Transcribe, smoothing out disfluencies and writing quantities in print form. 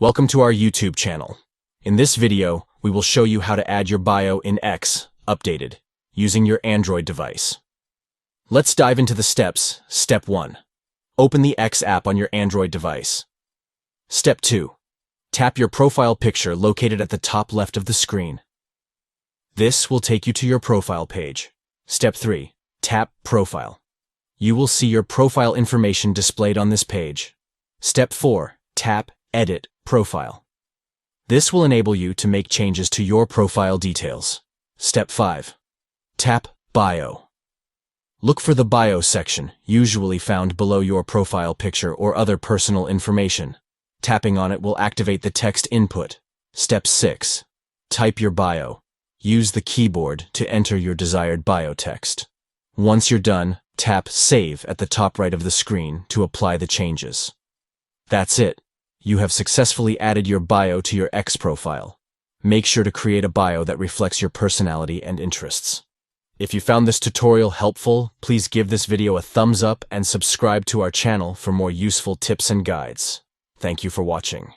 Welcome to our YouTube channel. In this video, we will show you how to add your bio in X, updated, using your Android device. Let's dive into the steps. Step 1. Open the X app on your Android device. Step 2. Tap your profile picture located at the top left of the screen. This will take you to your profile page. Step 3. Tap Profile. You will see your profile information displayed on this page. Step 4. Tap Edit Profile. This will enable you to make changes to your profile details. Step 5. Tap Bio. Look for the Bio section, usually found below your profile picture or other personal information. Tapping on it will activate the text input. Step 6. Type your bio. Use the keyboard to enter your desired bio text. Once you're done, tap Save at the top right of the screen to apply the changes. That's it. You have successfully added your bio to your X profile. Make sure to create a bio that reflects your personality and interests. If you found this tutorial helpful, please give this video a thumbs up and subscribe to our channel for more useful tips and guides. Thank you for watching.